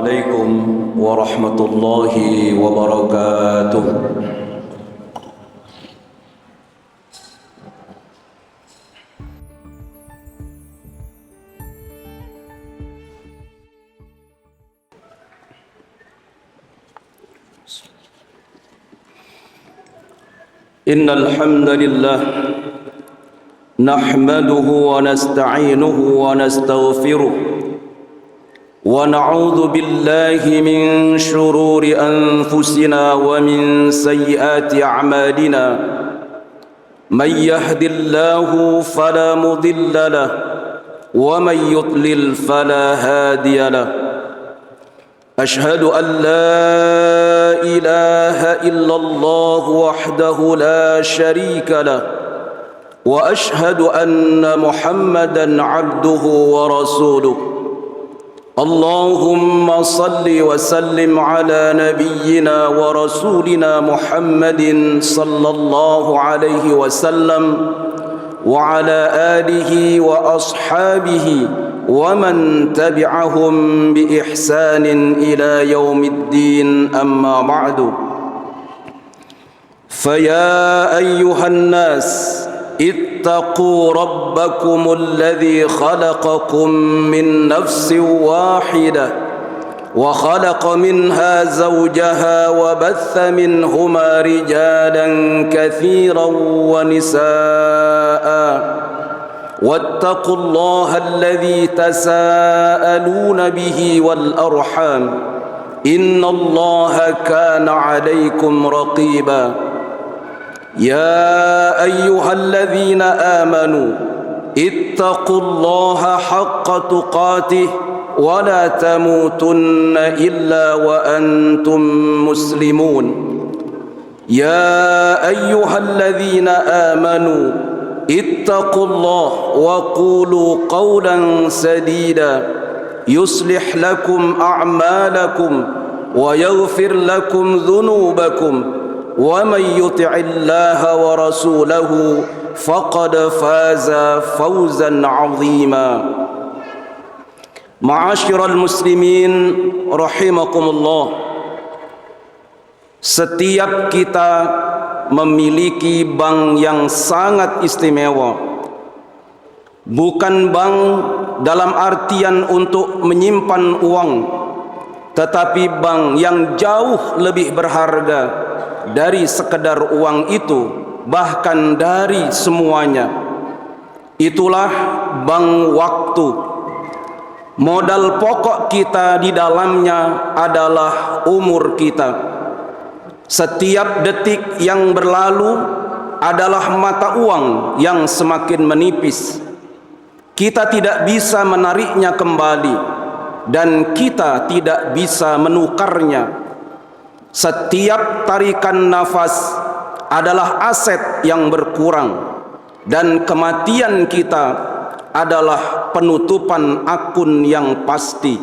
عليكم ورحمة الله وبركاته. إن الحمد لله نحمده ونستعينه ونستغفره ونعوذ بالله من شرور أنفسنا ومن سيئات أعمالنا. من يهد الله فلا مضل له ومن يضلل فلا هادي له. أشهد أن لا إله إلا الله وحده لا شريك له وأشهد أن محمدًا عبده ورسوله. اللهم صل وسلم على نبينا ورسولنا محمد صلى الله عليه وسلم وعلى آله وأصحابه ومن تبعهم بإحسان إلى يوم الدين. أما بعد، فيا أيها الناس اتقوا ربكم الذي خلقكم من نفس واحدة وخلق منها زوجها وبث منهما رجالا كثيرا ونساء. واتقوا الله الذي تساءلون به والأرحام إن الله كان عليكم رقيبا. يا أيها الذين آمنوا اتقوا الله حق تقاته ولا تموتن إلا وأنتم مسلمون. يا أيها الذين آمنوا اتقوا الله وقولوا قولا سديدا يصلح لكم أعمالكم ويغفر لكم ذنوبكم ومن يطع الله ورسوله فقد فاز فوزا عظيما. Ma'asyiral muslimin rahimakumullah. Setiap kita memiliki bank yang sangat istimewa. Bukan bank dalam artian untuk menyimpan uang, tetapi bank yang jauh lebih berharga dari sekedar uang itu, bahkan dari semuanya. Itulah bank waktu. Modal pokok kita di dalamnya adalah umur kita. Setiap detik yang berlalu adalah mata uang yang semakin menipis. Kita tidak bisa menariknya kembali dan kita tidak bisa menukarnya. Setiap tarikan nafas adalah aset yang berkurang dan kematian kita adalah penutupan akun yang pasti.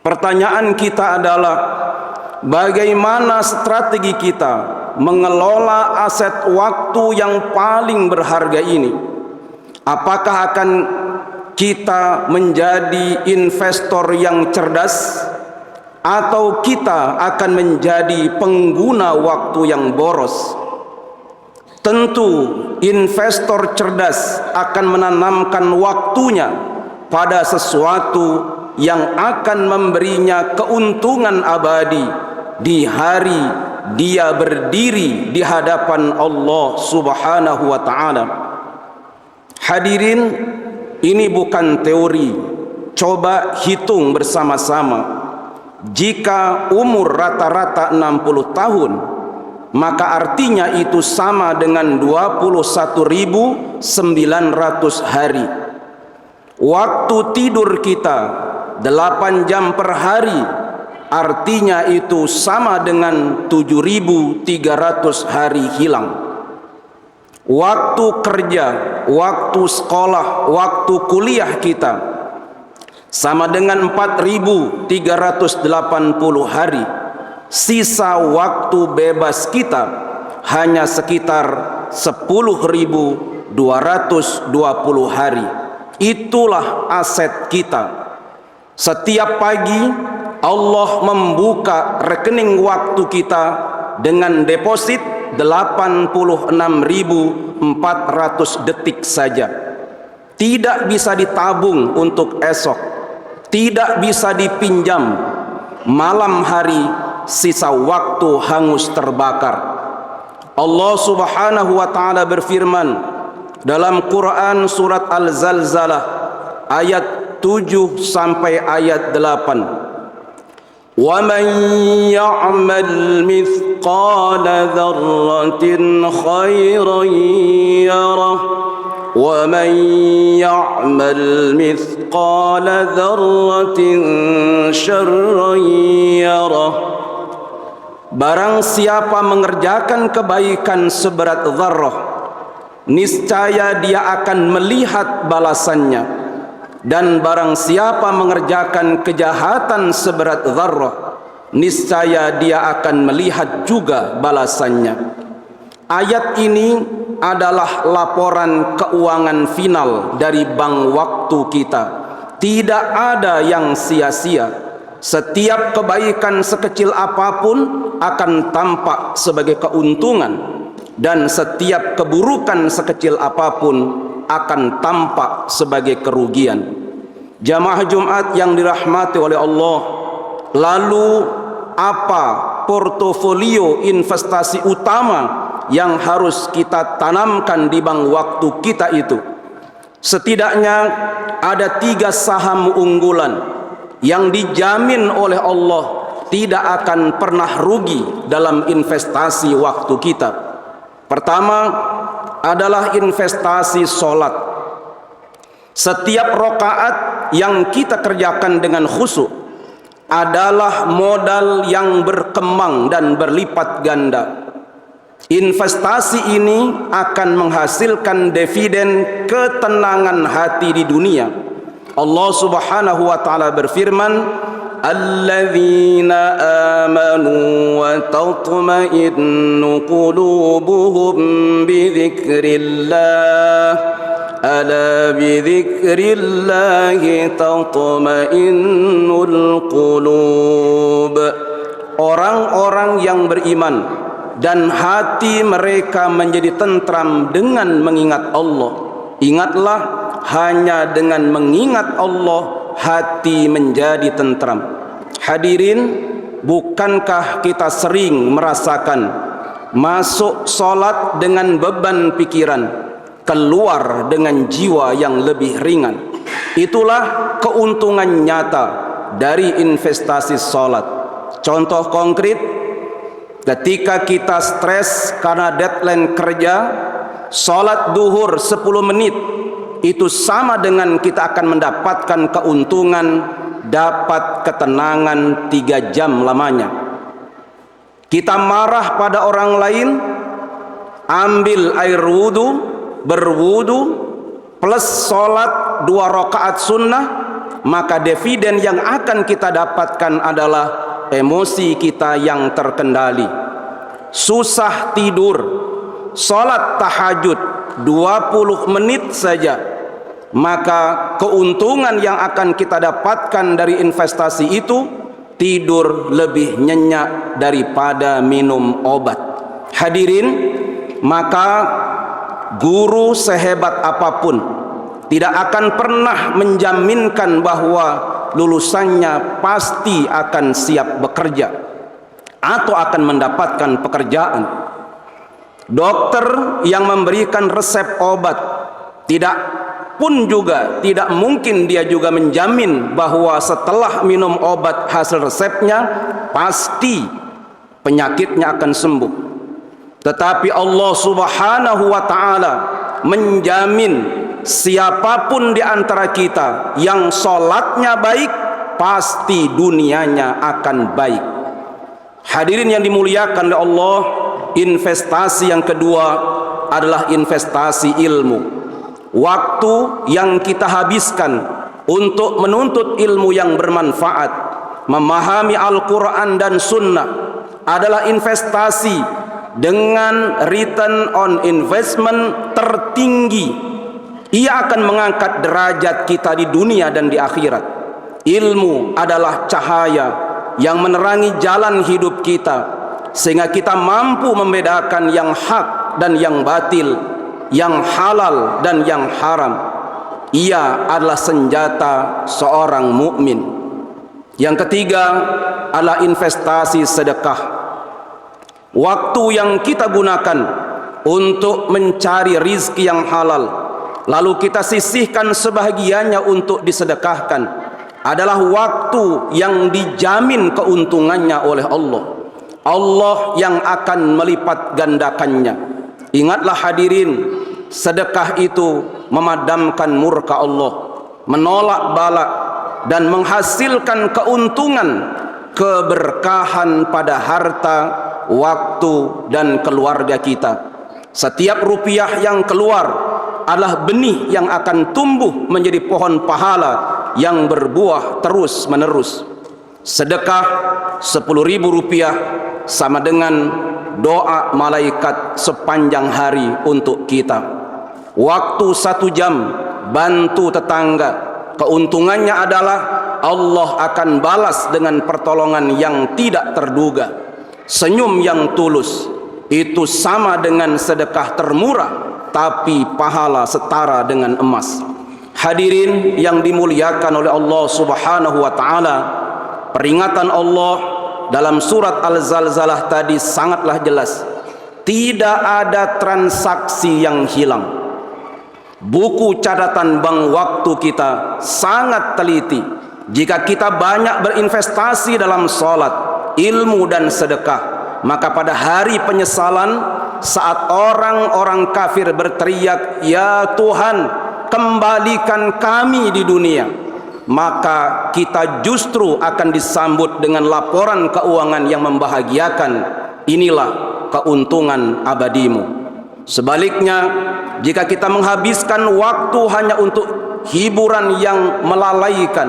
Pertanyaan kita adalah, bagaimana strategi kita mengelola aset waktu yang paling berharga ini? Apakah akan kita menjadi investor yang cerdas, atau kita akan menjadi pengguna waktu yang boros? Tentu investor cerdas akan menanamkan waktunya pada sesuatu yang akan memberinya keuntungan abadi di hari dia berdiri di hadapan Allah Subhanahu wa ta'ala. Hadirin, ini bukan teori. Coba hitung bersama-sama. Jika umur rata-rata 60 tahun, maka artinya itu sama dengan 21.900 hari. Waktu tidur kita 8 jam per hari, artinya itu sama dengan 7.300 hari hilang. Waktu kerja, waktu sekolah, waktu kuliah kita sama dengan 4.380 hari. Sisa waktu bebas kita hanya sekitar 10.220 hari. Itulah aset kita. Setiap pagi Allah membuka rekening waktu kita dengan deposit 86.400 detik saja. Tidak bisa ditabung untuk esok, tidak bisa dipinjam. Malam hari sisa waktu hangus terbakar. Allah Subhanahu wa taala berfirman dalam Quran surat Al-Zalzalah ayat 7 sampai ayat 8. Wa man ya'mal mithqala dzarratin khairan yarah wa man ya'mal mithqala dzarratin syarran yarah. Barang siapa mengerjakan kebaikan seberat dzarrah, niscaya dia akan melihat balasannya. Dan barang siapa mengerjakan kejahatan seberat dzarrah, niscaya dia akan melihat juga balasannya. Ayat ini adalah laporan keuangan final dari bank waktu kita. Tidak ada yang sia-sia. Setiap kebaikan sekecil apapun akan tampak sebagai keuntungan, dan setiap keburukan sekecil apapun akan tampak sebagai kerugian. Jamaah Jumat yang dirahmati oleh Allah, lalu apa portofolio investasi utama yang harus kita tanamkan di bank waktu kita itu? Setidaknya ada 3 saham unggulan yang dijamin oleh Allah tidak akan pernah rugi dalam investasi waktu kita. Pertama adalah investasi solat. Setiap rakaat yang kita kerjakan dengan khusyuk adalah modal yang berkembang dan berlipat ganda. Investasi ini akan menghasilkan dividen ketenangan hati di dunia. Allah Subhanahu wa taala berfirman, alladzina amanu wa tatma'innu qulubuhum bidzikrillah ala bidzikrillah tatma'innul qulub. Orang-orang yang beriman dan hati mereka menjadi tentram dengan mengingat Allah. Ingatlah, hanya dengan mengingat Allah hati menjadi tentram. Hadirin, bukankah kita sering merasakan masuk solat dengan beban pikiran, keluar dengan jiwa yang lebih ringan? Itulah keuntungan nyata dari investasi solat. Contoh konkret, ketika kita stres karena deadline kerja, solat duhur 10 menit itu sama dengan kita akan mendapatkan keuntungan dapat ketenangan 3 jam lamanya. Kita marah pada orang lain, ambil air wudu, berwudu plus solat 2 rakaat sunnah, maka dividen yang akan kita dapatkan adalah emosi kita yang terkendali. Susah tidur, solat tahajud 20 menit saja, maka keuntungan yang akan kita dapatkan dari investasi itu tidur lebih nyenyak daripada minum obat. Hadirin, maka guru sehebat apapun tidak akan pernah menjaminkan bahwa lulusannya pasti akan siap bekerja atau akan mendapatkan pekerjaan. Dokter yang memberikan resep obat tidak mungkin dia juga menjamin bahwa setelah minum obat hasil resepnya pasti penyakitnya akan sembuh. Tetapi Allah Subhanahu wa taala menjamin siapapun di antara kita yang sholatnya baik, pasti dunianya akan baik. Hadirin yang dimuliakan oleh Allah, investasi yang kedua adalah investasi ilmu. Waktu yang kita habiskan untuk menuntut ilmu yang bermanfaat, memahami Al-Quran dan Sunnah adalah investasi dengan return on investment tertinggi. Ia akan mengangkat derajat kita di dunia dan di akhirat. Ilmu adalah cahaya yang menerangi jalan hidup kita, sehingga kita mampu membedakan yang hak dan yang batil, yang halal dan yang haram. Ia adalah senjata seorang mukmin. Yang ketiga adalah investasi sedekah. Waktu yang kita gunakan untuk mencari rizki yang halal, lalu kita sisihkan sebahagiannya untuk disedekahkan, adalah waktu yang dijamin keuntungannya oleh Allah. Allah yang akan melipat gandakannya. Ingatlah hadirin, sedekah itu memadamkan murka Allah, menolak bala, dan menghasilkan keuntungan, keberkahan pada harta, waktu dan keluarga kita. Setiap rupiah yang keluar adalah benih yang akan tumbuh menjadi pohon pahala yang berbuah terus menerus. Sedekah 10.000 rupiah sama dengan doa malaikat sepanjang hari untuk kita. Waktu 1 jam bantu tetangga, keuntungannya adalah Allah akan balas dengan pertolongan yang tidak terduga. Senyum yang tulus itu sama dengan sedekah termurah, tapi pahala setara dengan emas. Hadirin yang dimuliakan oleh Allah Subhanahu wa taala, peringatan Allah dalam surat Al-Zalzalah tadi sangatlah jelas. Tidak ada transaksi yang hilang. Buku catatan bank waktu kita sangat teliti. Jika kita banyak berinvestasi dalam salat, ilmu dan sedekah, maka pada hari penyesalan, saat orang-orang kafir berteriak, "Ya Tuhan, kembalikan kami di dunia," maka kita justru akan disambut dengan laporan keuangan yang membahagiakan. Inilah keuntungan abadimu. Sebaliknya, jika kita menghabiskan waktu hanya untuk hiburan yang melalaikan,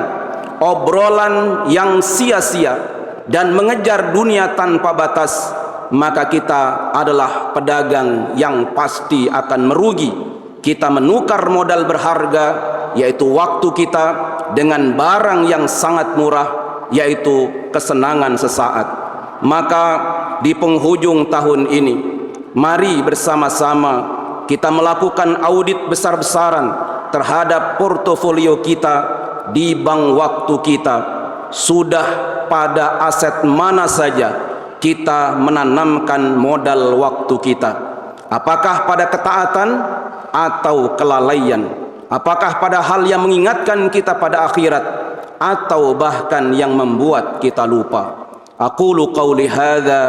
obrolan yang sia-sia, dan mengejar dunia tanpa batas, maka kita adalah pedagang yang pasti akan merugi. Kita menukar modal berharga, yaitu waktu kita, dengan barang yang sangat murah, yaitu kesenangan sesaat. Maka di penghujung tahun ini, mari bersama-sama kita melakukan audit besar-besaran terhadap portofolio kita di bank waktu kita. Sudah pada aset mana saja kita menanamkan modal waktu kita? Apakah pada ketaatan atau kelalaian? Apakah pada hal yang mengingatkan kita pada akhirat, atau bahkan yang membuat kita lupa? Aqulu qawli hadza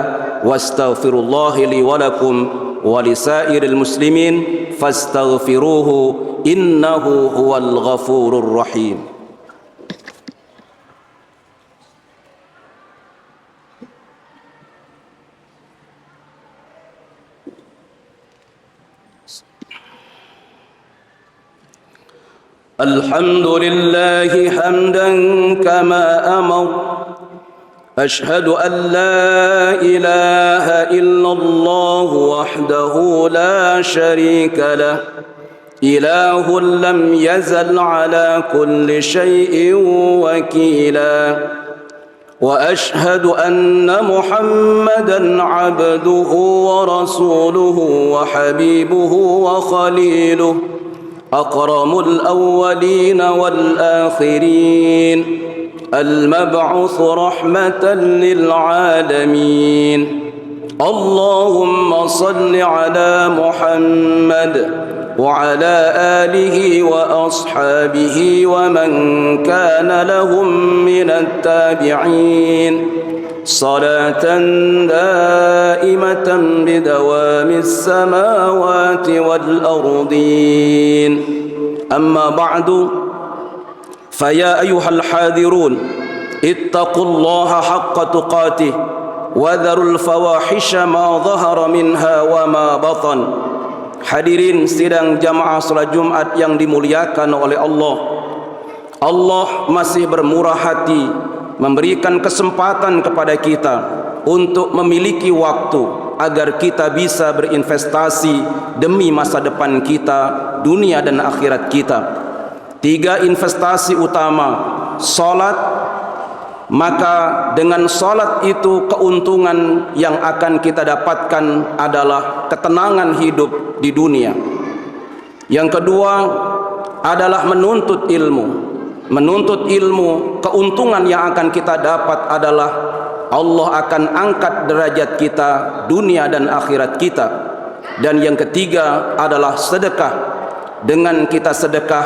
wastaghfirullahi li wa lakum wa lisairil muslimin fastaghfiruhu innahu huwal ghafurur rahim. Alhamdulillahi hamdan kama amar. أشهد أن لا إله إلا الله وحده لا شريك له إله لم يزل على كل شيء وكيلا وأشهد أن محمدا عبده ورسوله وحبيبه وخليله أكرم الأولين والآخرين المبعوث رحمة للعالمين اللهم صل على محمد وعلى آله وأصحابه ومن كان لهم من التابعين صلاة دائمة بدوام السماوات والأرضين أما بعد فيا أيها الحاذرون اتقوا الله حق تقاته وذروا الفواحش ما ظهر منها وما بطن. Hadirin sidang jamaah salat Jumat yang dimuliakan oleh Allah, Allah masih bermurah hati memberikan kesempatan kepada kita untuk memiliki waktu agar kita bisa berinvestasi demi masa depan kita, dunia dan akhirat kita. 3 investasi utama: salat, maka dengan salat itu keuntungan yang akan kita dapatkan adalah ketenangan hidup di dunia. Yang kedua adalah menuntut ilmu. Menuntut ilmu, keuntungan yang akan kita dapat adalah Allah akan angkat derajat kita dunia dan akhirat kita. Dan yang ketiga adalah sedekah. Dengan kita sedekah,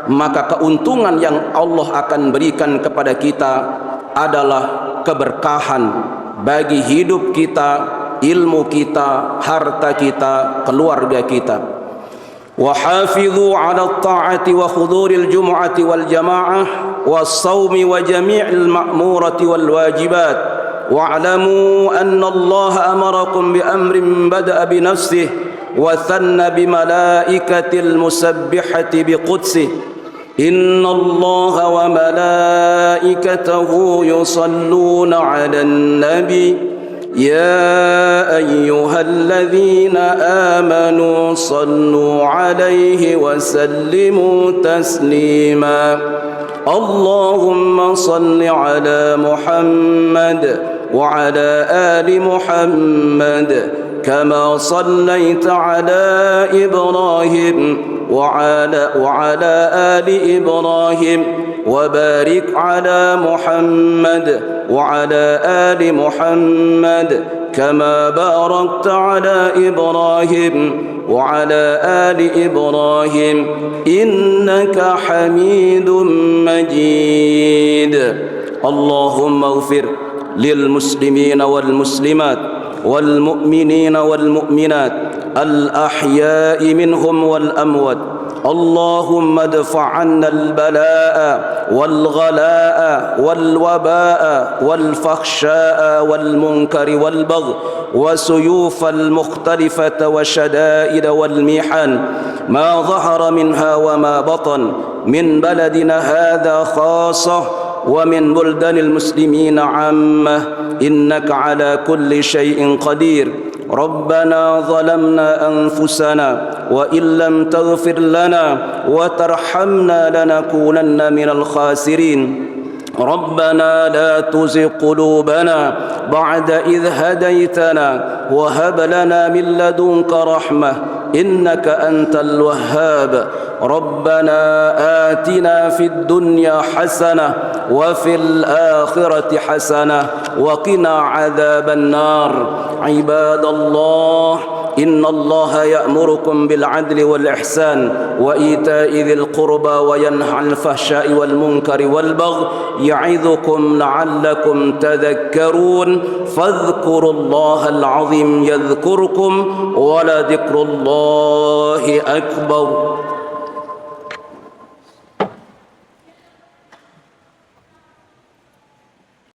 maka keuntungan yang Allah akan berikan kepada kita adalah keberkahan bagi hidup kita, ilmu kita, harta kita, keluarga kita. وحافظوا على الطاعة وحضور الجمعة والجماعة والصوم وجميع المأمورة والواجبات واعلموا أن الله أمركم بأمر بدأ بنفسه وثنى بملائكة المسبحة بقدسه إن الله وملائكته يصلون على النبي يا أيها الذين آمنوا صلوا عليه وسلموا تسليما اللهم صل على محمد وعلى آل محمد كما صليت على إبراهيم وعلى آل إبراهيم وبارك على محمد وعلى آل محمد كما باركت على إبراهيم وعلى آل إبراهيم إنك حميد مجيد اللهم اغفر للمسلمين والمسلمات والمؤمنين والمؤمنات الأحياء منهم والأموات اللهم ادفع عنا البلاء والغلاء والوباء والفحشاء والمنكر والبغي وسيوف المختلفة والشدائد والمحن ما ظهر منها وما بطن من بلدنا هذا خاصة ومن بلدان المسلمين عامة إنك على كل شيء قدير ربنا ظلمنا أنفسنا وإن لم تغفر لنا وترحمنا لنكونن من الخاسرين ربنا لا تزغ قلوبنا بعد إذ هديتنا وهب لنا من لدنك رحمة إنك أنت الوهاب ربنا آتنا في الدنيا حسنة وفي الآخرة حسنة وقنا عذاب النار عباد الله إن الله يأمركم بالعدل والإحسان وإيتاء ذي القربى وينهى عن الفحشاء والمنكر والبغي يعظكم لعلكم تذكرون فاذكروا الله العظيم يذكركم ولذكر الله أكبر